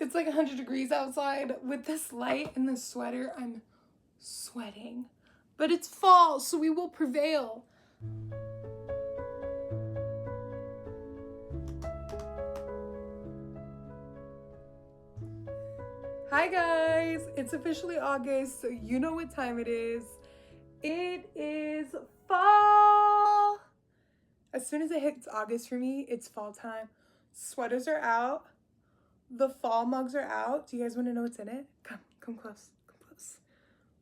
It's like 100 degrees outside. With this light and this sweater, I'm sweating. But it's fall, so we will prevail. Hi guys, it's officially August, so you know what time it is. It is fall. As soon as it hits August for me, it's fall time. Sweaters are out. The fall mugs are out. Do you guys want to know what's in it? Come close, come close.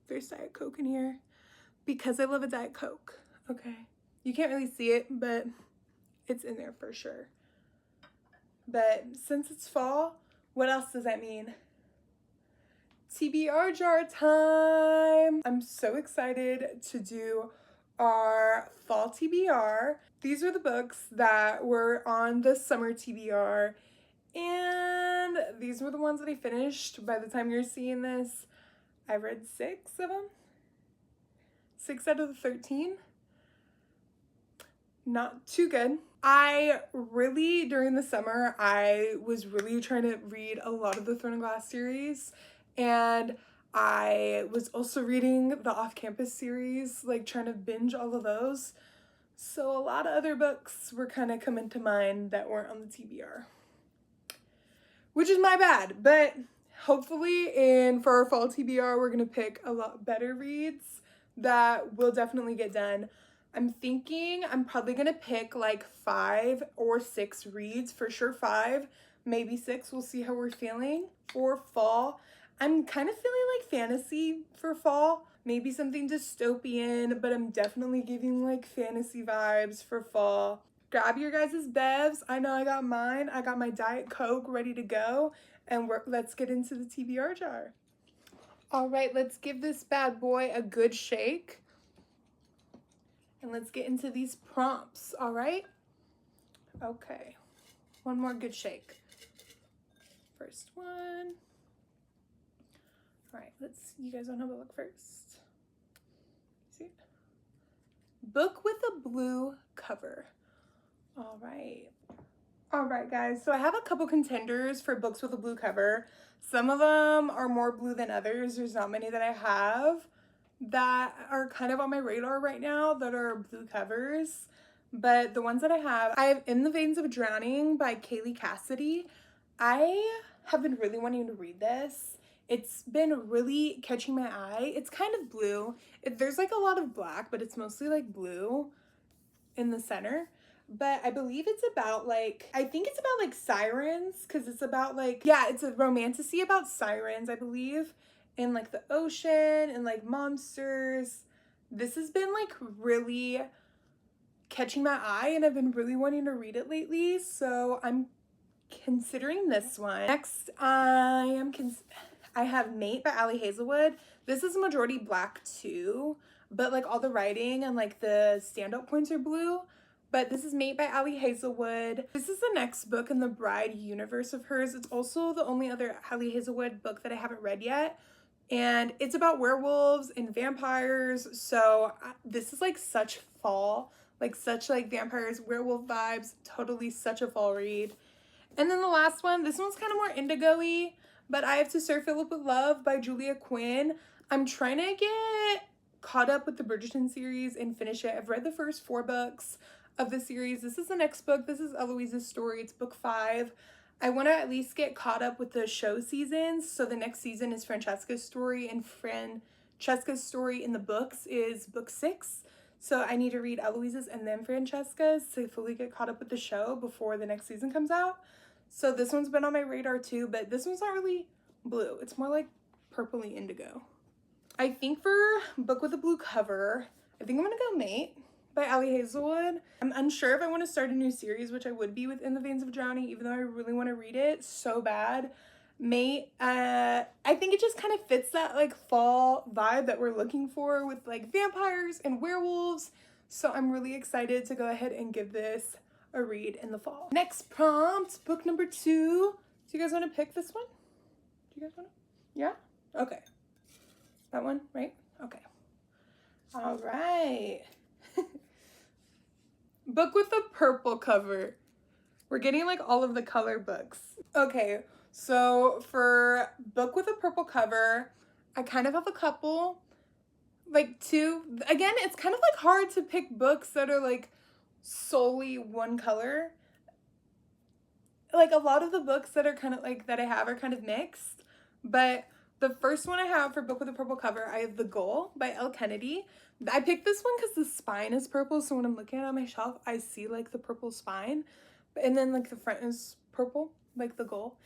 There's Diet Coke in here because I love a Diet Coke, okay? You can't really see it, but it's in there for sure. But since it's fall, what else does that mean? TBR jar time. I'm so excited to do our fall TBR. These are the books that were on the summer TBR, and these were the ones that I finished. By the time you're seeing this, I've read 6 of them. 6 out of the 13. Not too good. During the summer, I was really trying to read a lot of the Throne and Glass series, and I was also reading the Off-Campus series, like trying to binge all of those. So a lot of other books were kind of coming to mind that weren't on the TBR, which is my bad. But hopefully for our fall TBR, we're gonna pick a lot better reads that will definitely get done. I'm thinking I'm probably gonna pick like 5 or 6 reads, for sure 5, maybe 6, we'll see how we're feeling for fall. I'm kind of feeling like fantasy for fall, maybe something dystopian, but I'm definitely giving like fantasy vibes for fall. Grab your guys' bevs. I know I got mine. I got my Diet Coke ready to go, and let's get into the TBR jar. All right, let's give this bad boy a good shake. And let's get into these prompts, all right? Okay, one more good shake. First one. All right, you guys wanna have a look first? See it? Book with a blue cover. All right. All right, guys, so I have a couple contenders for books with a blue cover. Some of them are more blue than others. There's not many that I have that are kind of on my radar right now that are blue covers. But the ones that I have In the Veins of Drowning by Kaylee Cassidy. I have been really wanting to read this. It's been really catching my eye. It's kind of blue. There's like a lot of black, but it's mostly like blue in the center. But I believe it's about like, I think it's about like sirens, because it's about like, yeah, it's a romantasy about sirens, I believe, in like the ocean and like monsters. This has been like really catching my eye, and I've been really wanting to read it lately, so I'm considering this one. Next, I have Mate by Ali Hazelwood. This is majority black too, but like all the writing and like the standout points are blue. But this is Mate by Ali Hazelwood. This is the next book in the Bride universe of hers. It's also the only other Ali Hazelwood book that I haven't read yet. And it's about werewolves and vampires. So this is like such fall, like such like vampires, werewolf vibes. Totally such a fall read. And then the last one, this one's kind of more indigo-y, but I Have to Sir Philip with Love by Julia Quinn. I'm trying to get caught up with the Bridgerton series and finish it. I've read the first 4 books of the series. This is the next book. This is Eloise's story. It's book 5. I want to at least get caught up with the show seasons. So the next season is Francesca's story, and Francesca's story in the books is book 6. So I need to read Eloise's and then Francesca's to fully get caught up with the show before the next season comes out. So this one's been on my radar too, but this one's not really blue. It's more like purpley indigo. I think for book with a blue cover, I think I'm gonna go Mate by Ali Hazelwood. I'm unsure if I want to start a new series, which I would be with In the Veins of Drowning, even though I really want to read it so bad. Mate, I think it just kind of fits that like fall vibe that we're looking for with like vampires and werewolves. So I'm really excited to go ahead and give this a read in the fall. Next prompt, book number 2. Do you guys want to pick this one? Do you guys want to? Yeah? Okay. That one, right? Okay. All right. Book with a purple cover. We're getting like all of the color books. Okay, so for book with a purple cover, I kind of have a couple, like two. Again, it's kind of like hard to pick books that are like solely one color. Like a lot of the books that are kind of like that I have are kind of mixed, but the first one I have for book with a purple cover, I have The Goal by Elle Kennedy. I picked this one because the spine is purple, so when I'm looking at it on my shelf, I see like the purple spine, and then like the front is purple, like The Goal.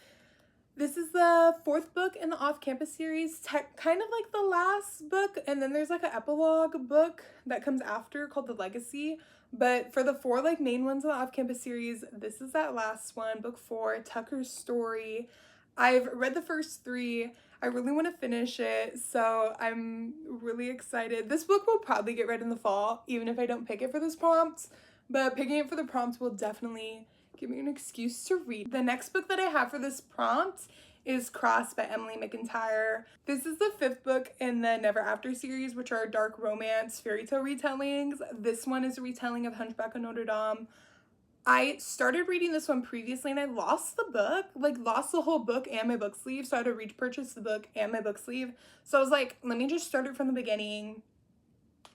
This is the fourth book in the off-campus series, kind of like the last book, and then there's like an epilogue book that comes after called The Legacy. But for the four like main ones in the off-campus series, this is that last one, book 4, Tucker's Story. I've read the first 3. I really want to finish it, so I'm really excited. This book will probably get read in the fall, even if I don't pick it for this prompt, but picking it for the prompt will definitely give me an excuse to read. The next book that I have for this prompt is Cross by Emily McIntyre. This is the 5th book in the Never After series, which are dark romance fairy tale retellings. This one is a retelling of Hunchback of Notre Dame. I started reading this one previously and I lost the book, like lost the whole book and my book sleeve, so I had to repurchase the book and my book sleeve. So I was like, let me just start it from the beginning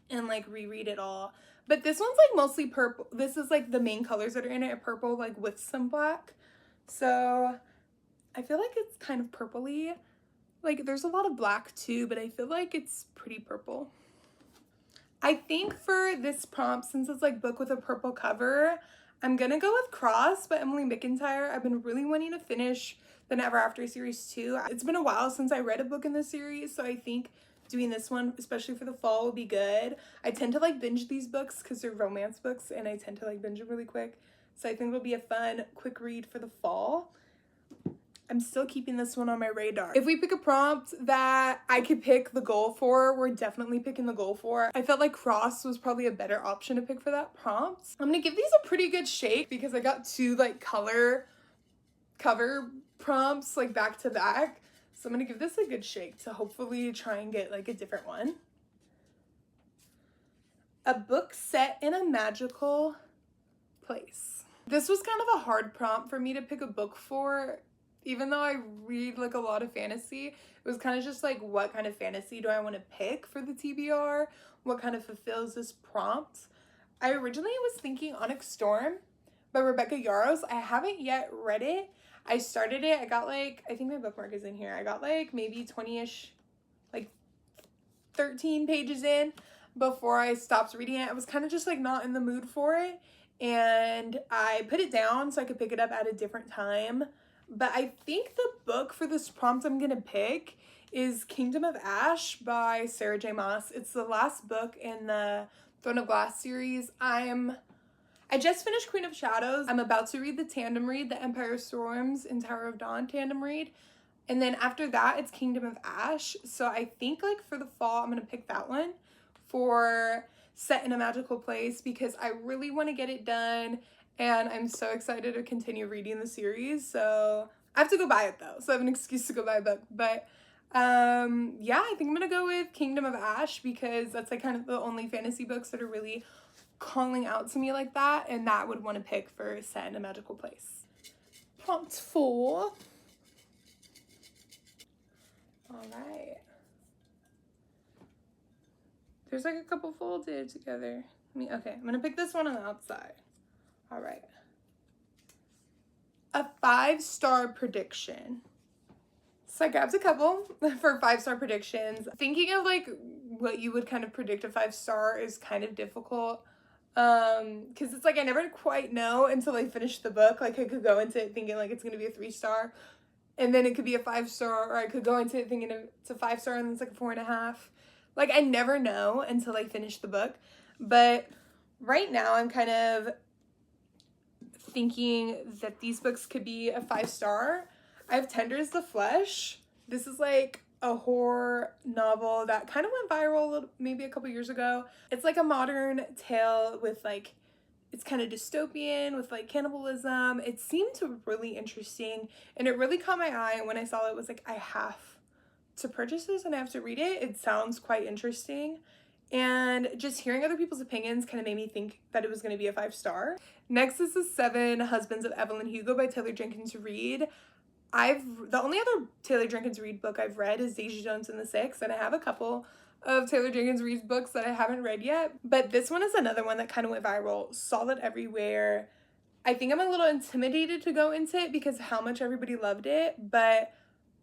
and like reread it all. But this one's like mostly purple. This is like the main colors that are in it are purple, like with some black. So I feel like it's kind of purpley. Like there's a lot of black too, but I feel like it's pretty purple. I think for this prompt, since it's like book with a purple cover, I'm gonna go with Cross by Emily McIntyre. I've been really wanting to finish the Never After series too. It's been a while since I read a book in this series, so I think doing this one, especially for the fall, will be good. I tend to like binge these books because they're romance books and I tend to like binge them really quick. So I think it'll be a fun, quick read for the fall. I'm still keeping this one on my radar. If we pick a prompt that I could pick The Goal for, we're definitely picking The Goal for. I felt like Cross was probably a better option to pick for that prompt. I'm gonna give these a pretty good shake because I got 2 like color cover prompts like back to back. So I'm gonna give this a good shake to hopefully try and get like a different one. A book set in a magical place. This was kind of a hard prompt for me to pick a book for. Even though I read like a lot of fantasy, it was kind of just like, what kind of fantasy do I want to pick for the TBR? What kind of fulfills this prompt? I originally was thinking Onyx Storm by Rebecca Yarros. I haven't yet read it. I started it. I got like, I think my bookmark is in here. I got like maybe 20-ish, like 13 pages in before I stopped reading it. I was kind of just like not in the mood for it. And I put it down so I could pick it up at a different time. But I think the book for this prompt I'm gonna pick is Kingdom of Ash by Sarah J. Maas. It's the last book in the Throne of Glass series. I just finished Queen of Shadows. I'm about to read the tandem read, the Empire Storms and Tower of Dawn tandem read. And then after that, it's Kingdom of Ash. So I think like for the fall, I'm gonna pick that one for set in a magical place because I really want to get it done. And I'm so excited to continue reading the series. So I have to go buy it though. So I have an excuse to go buy a book. But yeah, I think I'm gonna go with Kingdom of Ash because that's like kind of the only fantasy books that are really calling out to me like that. And that would want to pick for set in a magical place. Prompt 4. All right. There's like a couple folded together. Okay, I'm gonna pick this one on the outside. All right. A 5-star prediction. So I grabbed a couple for 5-star predictions. Thinking of like what you would kind of predict a 5-star is kind of difficult. Because it's like I never quite know until I finish the book. Like I could go into it thinking like it's gonna be a 3-star, and then it could be a 5-star, or I could go into it thinking it's a 5-star and it's like a 4.5. Like I never know until I finish the book. But right now I'm kind of thinking that these books could be a 5-star. I have Tender as the Flesh. This is like a horror novel that kind of went viral maybe a couple years ago. It's like a modern tale with like, it's kind of dystopian with like cannibalism. It seemed really interesting and it really caught my eye. And when I saw it, it was like, I have to purchase this and I have to read it. It sounds quite interesting. and just hearing other people's opinions kind of made me think that it was going to be a 5-star. Next is The Seven Husbands of Evelyn Hugo by Taylor Jenkins Reid. The only other Taylor Jenkins Reid book I've read is Daisy Jones and the Six, and I have a couple of Taylor Jenkins Reid's books that I haven't read yet, but this one is another one that kind of went viral, saw it everywhere. I think I'm a little intimidated to go into it because how much everybody loved it, but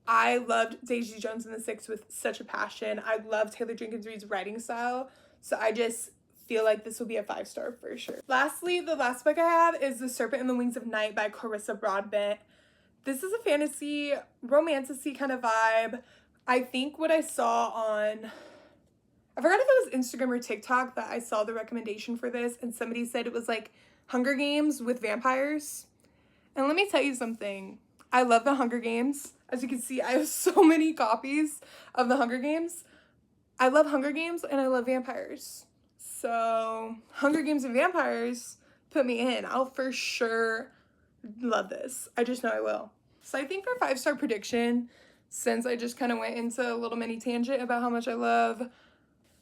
I loved Daisy Jones and the Six with such a passion. I love Taylor Jenkins Reid's writing style, so I just feel like this will be a 5-star for sure. Lastly, the last book I have is The Serpent and the Wings of Night by Carissa Broadbent. This is a fantasy, romantic-y kind of vibe. I think what I saw on, I forgot if it was Instagram or TikTok that I saw the recommendation for this, and somebody said it was like Hunger Games with vampires. And let me tell you something. I love the Hunger Games. As you can see, I have so many copies of the Hunger Games. I love Hunger Games and I love vampires. So Hunger Games and vampires, put me in. I'll for sure love this. I just know I will. So I think for 5-star prediction, since I just kind of went into a little mini tangent about how much I love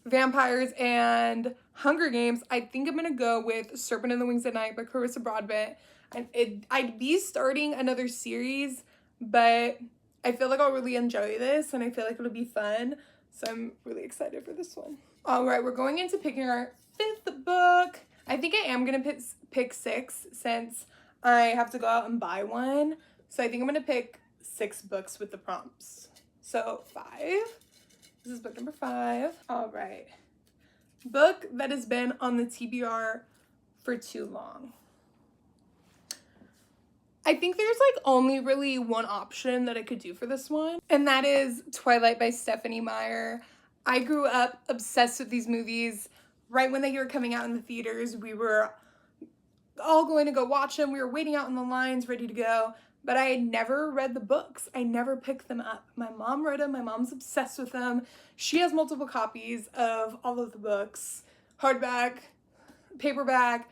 vampires and Hunger Games, I think I'm gonna go with Serpent and the Wings at Night by Carissa Broadbent. And I'd be starting another series, but I feel like I'll really enjoy this and I feel like it'll be fun. So I'm really excited for this one. All right, we're going into picking our 5th book. I think I am gonna pick 6 since I have to go out and buy one. So I think I'm gonna pick 6 books with the prompts. So 5. This is book number 5. All right. Book that has been on the TBR for too long. I think there's like only really one option that I could do for this one, and that is Twilight by Stephenie Meyer. I grew up obsessed with these movies. Right when they were coming out in the theaters, we were all going to go watch them. We were waiting out in the lines, ready to go, but I had never read the books. I never picked them up. My mom read them. My mom's obsessed with them. She has multiple copies of all of the books, hardback, paperback,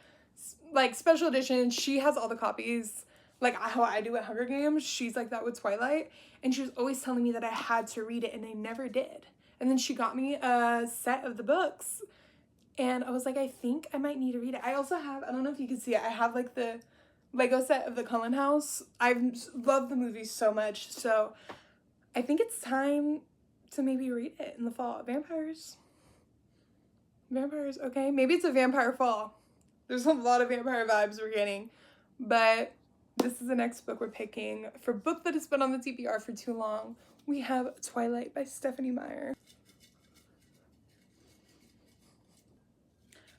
like special edition. She has all the copies. Like how I do at Hunger Games, she's like that with Twilight. And she was always telling me that I had to read it, and I never did. And then she got me a set of the books, and I was like, I think I might need to read it. I also have, I don't know if you can see it, I have like the Lego set of the Cullen House. I love the movie so much, so I think it's time to maybe read it in the fall. Vampires, okay? Maybe it's a vampire fall. There's a lot of vampire vibes we're getting, but this is the next book we're picking. For book that has been on the TBR for too long, we have Twilight by Stephenie Meyer.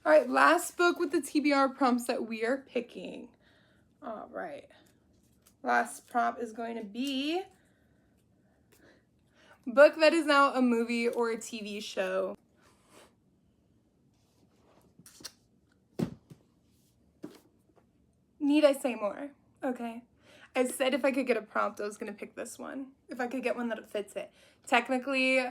All right, last book with the TBR prompts that we are picking. All right. Last prompt is going to be book that is now a movie or a TV show. Need I say more? Okay. I said if I could get a prompt, I was going to pick this one. If I could get one that fits it. Technically,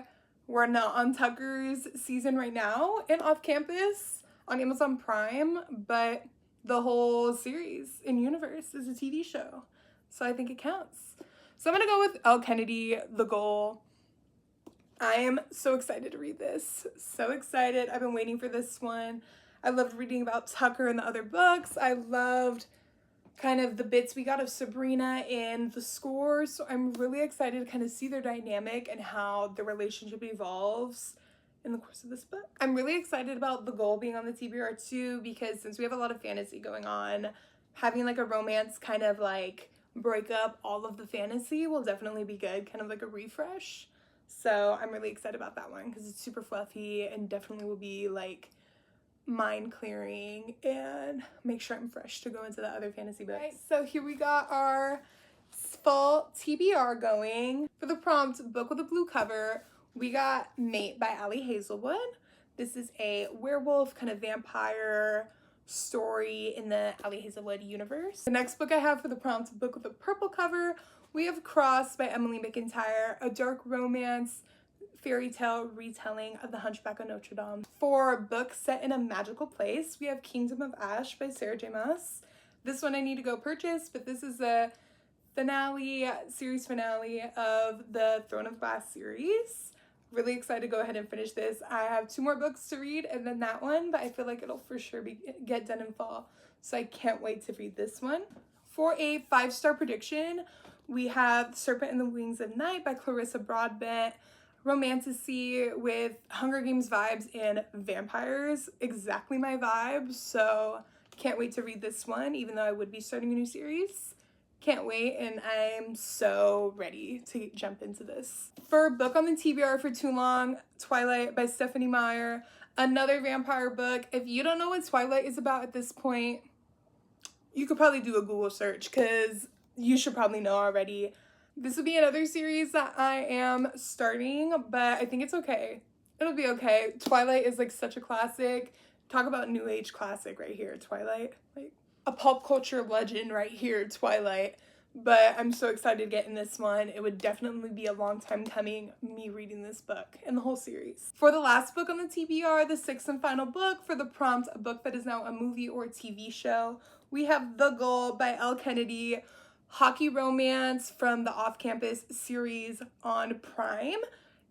we're not on Tucker's season right now in Off Campus on Amazon Prime, but the whole series in Universe is a TV show. So I think it counts. So I'm going to go with Elle Kennedy, The Goal. I am so excited to read this. So excited. I've been waiting for this one. I loved reading about Tucker and the other books. I loved kind of the bits we got of Sabrina in the score. So I'm really excited to kind of see their dynamic and how the relationship evolves in the course of this book. I'm really excited about The Goal being on the TBR too, because since we have a lot of fantasy going on, having like a romance kind of like break up all of the fantasy will definitely be good, kind of like a refresh. So I'm really excited about that one because it's super fluffy and definitely will be like mind clearing and make sure I'm fresh to go into the other fantasy books. Right, so here we got our fall TBR going. For the prompt, book with a blue cover, we got Mate by Ali Hazelwood. This is a werewolf kind of vampire story in the Ali Hazelwood universe. The next book I have for the prompt, book with a purple cover, we have Cross by Emily McIntyre, a dark romance fairy tale retelling of the Hunchback of Notre Dame. For books set in a magical place, we have Kingdom of Ash by Sarah J. Maas. This one I need to go purchase, but this is the series finale of the Throne of Glass series. Really excited to go ahead and finish this. I have 2 more books to read and then that one, but I feel like it'll for sure get done in fall. So I can't wait to read this one. For a 5-star prediction, we have Serpent and the Wings of Night by Clarissa Broadbent. Romantasy with Hunger Games vibes and vampires. Exactly my vibe. So can't wait to read this one, even though I would be starting a new series. Can't wait, and I'm so ready to jump into this. For a book on the TBR for too long, Twilight by Stephanie Meyer. Another vampire book. If you don't know what Twilight is about at this point, you could probably do a Google search because you should probably know already. This would be another series that I am starting, but I think it's okay. It'll be okay. Twilight is like such a classic. Talk about new age classic right here, Twilight. Like a pulp culture legend right here, Twilight. But I'm so excited to get in this one. It would definitely be a long time coming, me reading this book and the whole series. For the last book on the TBR, the 6th and final book for The Prompt, a book that is now a movie or TV show, we have The Goal by Elle Kennedy, hockey romance from the Off-Campus series on Prime.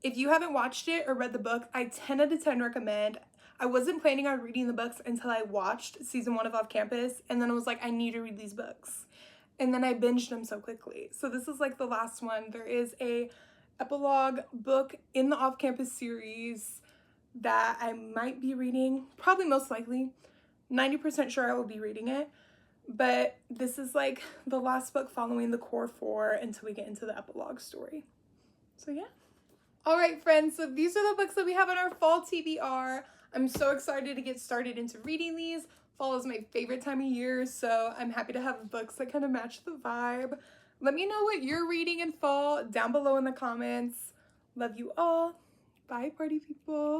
If you haven't watched it or read the book, I 10 out of 10 recommend. I wasn't planning on reading the books until I watched season 1 of Off-Campus, and then I was like, I need to read these books. And then I binged them so quickly. So this is like the last one. There is a epilogue book in the Off-Campus series that I might be reading, probably most likely. 90% sure I will be reading it. But this is like the last book following the core 4 until we get into the epilogue story. So yeah. All right, friends, so these are the books that we have in our fall TBR. I'm so excited to get started into reading these. Fall is my favorite time of year, so I'm happy to have books that kind of match the vibe. Let me know what you're reading in fall down below in the comments. Love you all. Bye, party people.